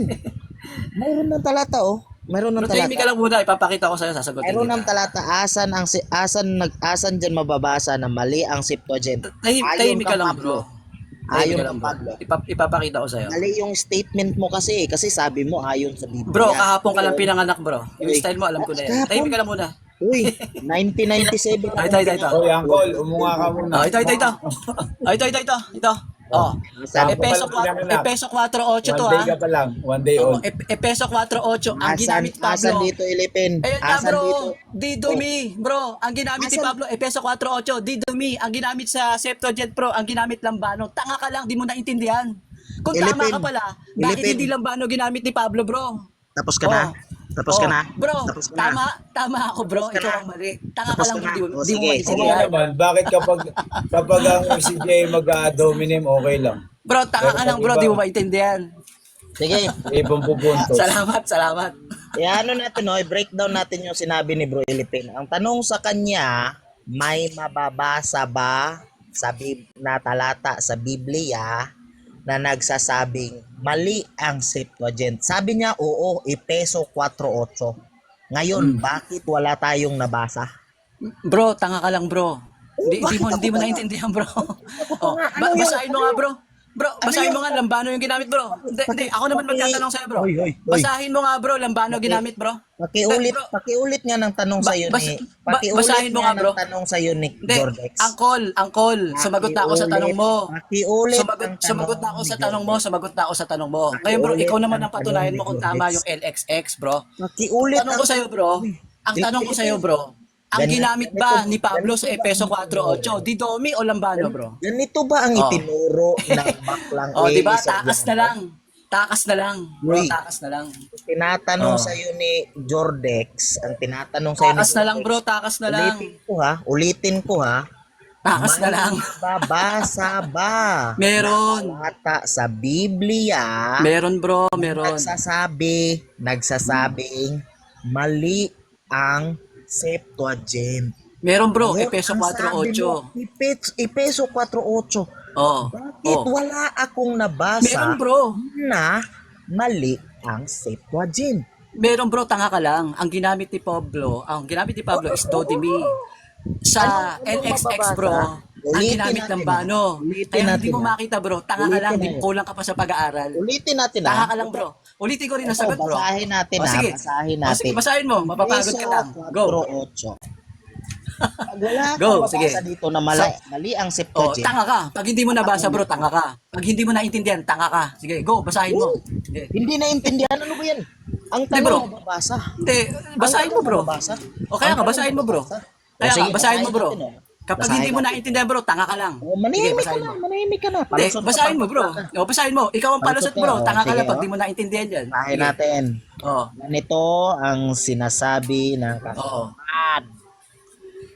Mayroon ng talata oh. Mayroon ng Bro, tahimik ka talata. lang muna. Ipapakita ko sa'yo, sasagutin Mayroon ng kita. talata. Asan diyan mababasa na mali ang Septuagint? Tahimik ka kang lang Pablo. bro. Ayon Tahimik ka kang lang bro. Pablo. Ipapakita ko sa'yo. Mali yung statement mo kasi sabi mo ayon sa Biblia. Bro, kahapon ka lang pinanganak bro. Yung Uy. style mo, alam ko na yan. Kahapon? Tahimik ka lang muna. Uy, 1997 Ay, ito. Oy, Uncle, umunga ka muna. Ito. Oh. Saan? Epeso 4:8 to One day ah. ka pa lang. One day Oh, old. Epeso 4:8 ang ginamit Asan Pablo. dito Ilipin? Ayun nga Asan bro, dito? didumi bro. Ang ginamit ni Asan? Pablo, Epeso 4:8, didumi. Ang ginamit sa Septuagint bro, ang ginamit lambano. Tanga ka lang, di mo naintindihan. Kung tama Ilipin. ka pala, bakit Ilipin. hindi lambano ginamit ni Pablo bro? Tapos ka na? Tapos ka na? Bro, Tapos ka na? tama ako bro. Tapos ka Ikaw na? ang mali. Tanga ka Tapos lang ka bro, na? di mo O, sige. Oo maintindihan. naman, bakit kapag ang si Jay mag-dominem, okay lang. Bro, tanga ka Pero lang bro, pag di mo iba- maintindihan. Sige. Ibang pupuntos. Salamat. Ano natin, no? I-breakdown natin yung sinabi ni Bro Ilipin. Ang tanong sa kanya, may mababasa ba na talata sa Biblia na nagsasabing mali ang Septuagint? Sabi niya, oo, Epeso 4:8. Ngayon, bakit wala tayong nabasa? Bro, tanga ka lang bro. Hindi bakit mo ako hindi mo tanga? naintindihan bro. Oh, Ano yun? basahin mo nga bro. Bro, basahin mo nga lambano yung ginamit bro. Hindi, ako naman magtatanong sa'yo bro. Hoy. Basahin mo nga bro, lambano ginamit bro. Pakiulit, Bro. pakiulit nga ng tanong sa iyo ni basahin mo nga, bro. ng tanong sa iyo ni Hindi, Jordex. angkol, sumagot na ako sa tanong mo. Pakiulit Sumagot na ako sa tanong mo, Ngayon bro, Pakiulit ikaw naman ang ang patunayan mo tanong kung ni tama Jordex. yung LXX bro. Pakiulit Tanong ko sa'yo bro, ang ginamit ba ni Pablo sa Epeso 4:8, didomi o lambano bro? Ganito ba ang Oh. itinuro ng baklang Oh, di ba? Eli Takas na lang. Bro, Uy. takas na lang. Tinatanong Oh. sa iyo ni Jordex, ang tinatanong sa iyo ni Takas na lang Jordex, bro, takas na lang. Ulitin ko ha. Takas na lang. Babasa ba? Meron. Talata sa Biblia. Meron bro, meron. Nagsasabing mali ang Septuagint. Meron bro, Yun Epeso ang sabi 4:8. mo, Epeso 4:8. Oo. Bakit wala akong nabasa Meron bro. na mali ang Septuagint? Meron bro, tanga ka lang. Ang ginamit ni Pablo is dodimi. Sa LXX bro, ang Ulitin ginamit natin, lambano. Ulitin Kaya natin, hindi mo makita bro, tanga ka Ulitin lang, na di yun. kulang ka pa sa pag-aaral. Ulitin natin Tanga ka lang bro. Ulitin ko rin ang sagot bro. Basahin natin O, sige. basahin O, sige, natin. basahin mo, mapapagod ka lang. Go. 4:8. Pag wala Go, kang sige. mabasa dito na mali ang Oh, Septuagint. tanga ka. Pag hindi mo nabasa bro, tanga ka. Pag hindi mo naintindihan, tanga ka. Sige, go, basahin mo. Sige. Hindi naintindihan ano ba yan? Ang Hindi, bro. tanong mababasa. Hindi, basahin mo bro. Mababasa? O kaya nga, basahin mo bro. Kaya sige, nga, basahin mo bro. natin, oh. Kapag Basahin hindi mo natin. naintindihan bro, tanga ka lang. Oh, Sige, manahimik ka basahin na, mo. manahimik ka na. Hindi, Palusot ka basahin pa, mo bro. palusot ka. O, basahin mo. Ikaw ang palusot Palusot bro. ka, Tanga ka sige, lang pag oh. di mo naintindihan yan. Basahin Sige. natin. Oh, Ganito ang sinasabi ng oo. kasamaan.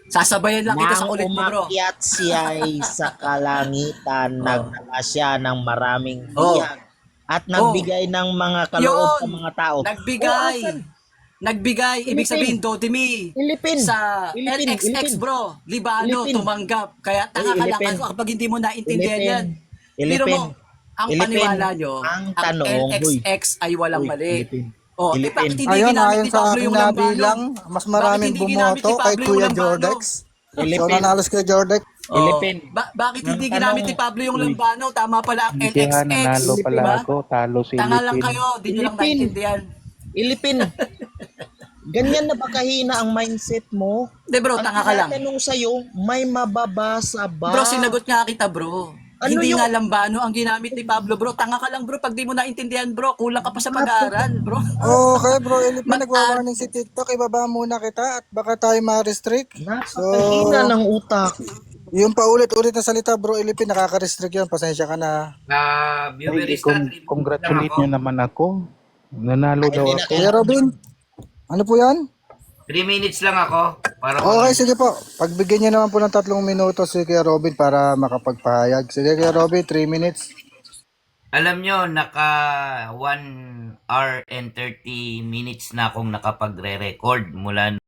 Sasabayan lang kita sa Nang ulit mo bro. umakyat siya'y sa kalangitan, nagdala siya ng maraming Oh. biyag at nagbigay ng mga kaloob Yun. sa mga tao. Nagbigay. Oh, asan? Nagbigay. Ibig Ilipin. sabihin, dodimi. Ilipin. Sa Ilipin, LXX Ilipin. bro. Libano, Ilipin. tumanggap. Kaya tanga ka lang Ilipin. kapag hindi mo naintindihan Ilipin. yan. Ilipin. Pero mo, ang Ilipin. paniwala nyo, Ang ang tanong, LXX ay walang Uy, mali. Ilipin. Oh, Ilipin. bakit hindi Ayun, ginamit ayon ni sa Pablo aking yung lambano? nabilang, mas Bakit maraming hindi ginamit bumoto ni kay Pablo yung Kuya lambano? Jordex. So, Ilipin. nanalo si Kuya Jordex. Oh, Ilipin. bakit hindi Ang ginamit tanong, ni Pablo yung lambano? Tama pala ang Hindi nga, LXX. nanalo pala Diba? ako. Talo si Tanga lang Lipin. kayo, di nyo lang Ilipin. naintindihan. Ilipin. Ganyan na ba kahina ang mindset mo? Hindi bro, tanga ka lang. Ang tanong sa'yo, may mababasa ba? Bro, sinagot nga kita bro. Ano Hindi yung- nga lambano ang ginamit ni Pablo bro. Tanga ka lang bro, pag di mo naintindihan bro, kulang ka pa sa pag-aaral bro. Okay bro, Elipin, nagwa-warning si TikTok. Ibaba muna kita at baka tayo ma-restrict. Napakahina ng utak. Yung paulit-ulit na salita bro, Elipin, nakaka-restrict yun. Pasensya ka na. Ay, congratulate nyo naman ako. Nanalo daw Hindi na ako. Kuya Robin, ano po yan? 3 minutes lang ako. Para Okay, sige po. Pagbigyan niyo naman po ng 3 minuto si Kuya Robin para makapagpahayag. Sige Kuya Robin, 3 minutes. Alam nyo, naka 1 hour and 30 minutes na akong nakapagre-record mula